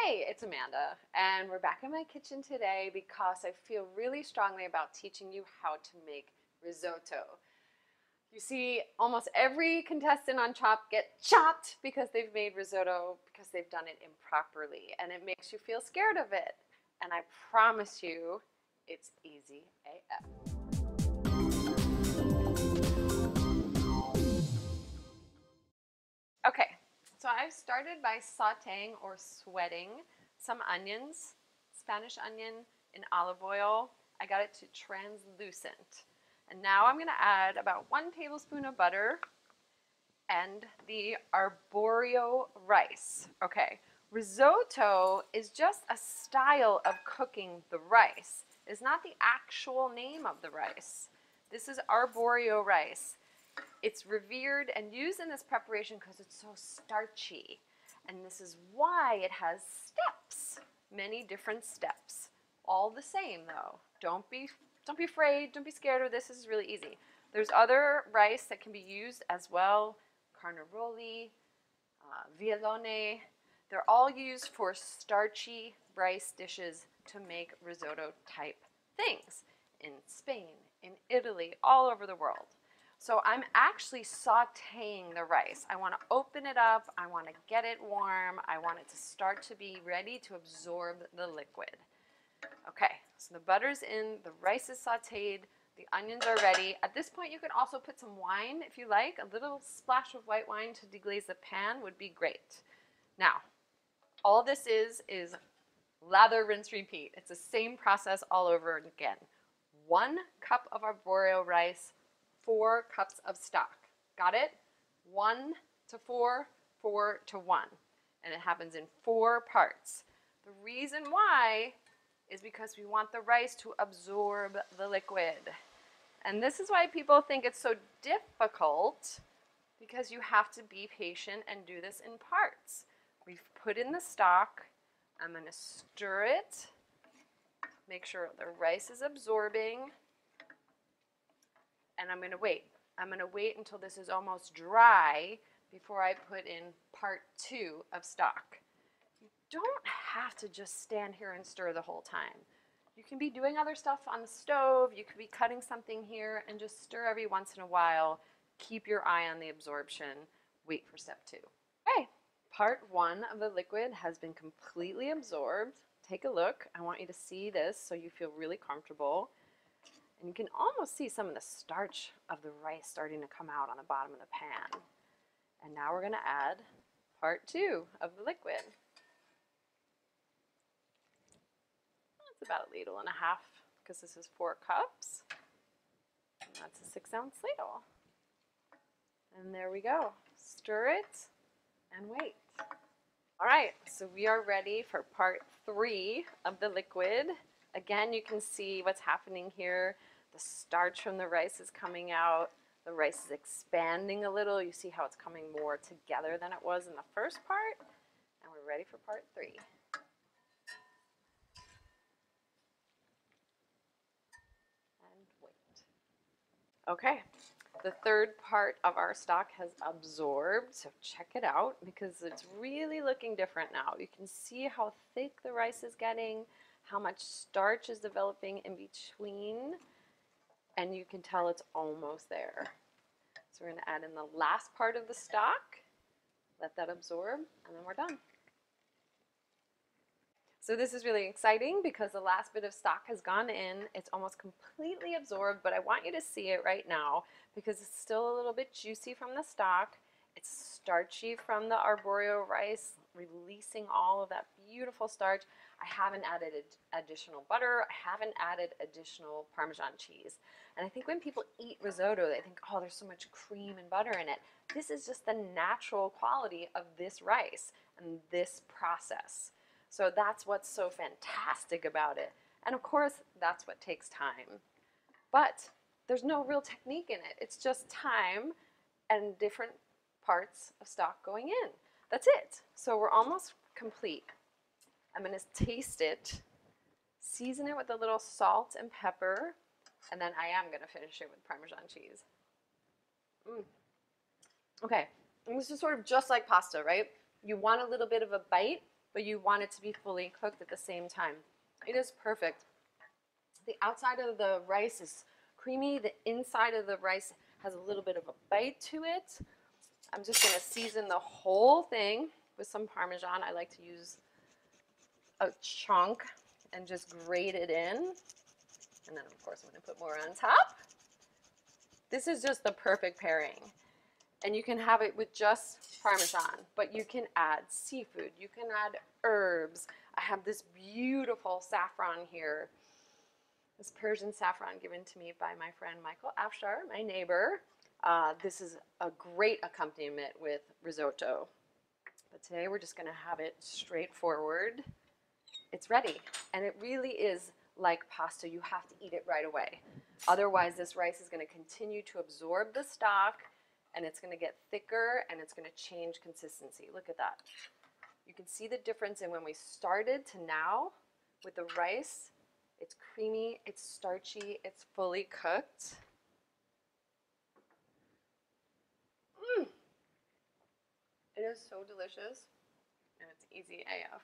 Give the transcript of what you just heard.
Hey, it's Amanda, and we're back in my kitchen today because I feel really strongly about teaching you how to make risotto. You see, almost every contestant on Chopped get chopped because they've made risotto because they've done it improperly, and it makes you feel scared of it. And I promise you, it's easy AF. Okay, so I've started by sauteing or sweating some onions, Spanish onion in olive oil. I got it to translucent. And now I'm going to add about 1 tablespoon of butter and the arborio rice. Okay, risotto is just a style of cooking the rice. It's not the actual name of the rice. This is arborio rice. It's revered and used in this preparation because it's so starchy. And this is why it has steps, many different steps. All the same though. Don't be afraid, don't be scared of this. This is really easy. There's other rice that can be used as well. Carnaroli, violone. They're all used for starchy rice dishes to make risotto type things in Spain, in Italy, all over the world. So I'm actually sauteing the rice. I want to open it up. I want to get it warm. I want it to start to be ready to absorb the liquid. Okay, so the butter's in, the rice is sauteed, the onions are ready. At this point, you can also put some wine if you like. A little splash of white wine to deglaze the pan would be great. Now, all this is lather, rinse, repeat. It's the same process all over again. 1 cup of arborio rice, 4 cups of stock. Got it? 1 to 4, 4 to 1. And it happens in 4 parts. The reason why is because we want the rice to absorb the liquid. And this is why people think it's so difficult, because you have to be patient and do this in parts. We've put in the stock. I'm going to stir it. Make sure the rice is absorbing. And I'm going to wait. I'm going to wait until this is almost dry before I put in part 2 of stock. You don't have to just stand here and stir the whole time. You can be doing other stuff on the stove. You could be cutting something here and just stir every once in a while. Keep your eye on the absorption. Wait for step 2. Okay, part 1 of the liquid has been completely absorbed. Take a look. I want you to see this so you feel really comfortable. And you can almost see some of the starch of the rice starting to come out on the bottom of the pan. And now we're going to add part 2 of the liquid. That's about 1.5 ladles because this is 4 cups. And that's a 6-ounce ladle. And there we go. Stir it and wait. All right, so we are ready for part 3 of the liquid. Again, you can see what's happening here. The starch from the rice is coming out. The rice is expanding a little. You see how it's coming more together than it was in the first part. And we're ready for part 3. And wait. Okay, the third part of our stock has absorbed, so check it out because it's really looking different now. You can see how thick the rice is getting, how much starch is developing in between, and you can tell it's almost there. So we're going to add in the last part of the stock, let that absorb, and then we're done. So this is really exciting because the last bit of stock has gone in. It's almost completely absorbed, but I want you to see it right now because it's still a little bit juicy from the stock. It's starchy from the arborio rice, releasing all of that beautiful starch. I haven't added additional butter. I haven't added additional Parmesan cheese. And I think when people eat risotto, they think, oh, there's so much cream and butter in it. This is just the natural quality of this rice and this process. So that's what's so fantastic about it. And of course, that's what takes time. But there's no real technique in it. It's just time and different parts of stock going in. That's it. So we're almost complete. I'm going to taste it, season it with a little salt and pepper, and then I am going to finish it with Parmesan cheese. Okay, and this is sort of just like pasta, right? You want a little bit of a bite but you want it to be fully cooked at the same time. It is perfect. The outside of the rice is creamy. The inside of the rice has a little bit of a bite to it. I'm just going to season the whole thing with some Parmesan. I like to use a chunk and just grate it in. And then, of course, I'm going to put more on top. This is just the perfect pairing. And you can have it with just Parmesan, but you can add seafood. You can add herbs. I have this beautiful saffron here. This Persian saffron given to me by my friend Michael Afshar, my neighbor. This is a great accompaniment with risotto. But today we're just going to have it straightforward. It's ready. And it really is like pasta. You have to eat it right away. Otherwise, this rice is going to continue to absorb the stock, and it's going to get thicker, and it's going to change consistency. Look at that. You can see the difference in when we started to now with the rice. It's creamy, it's starchy, it's fully cooked. It is so delicious, and it's easy AF.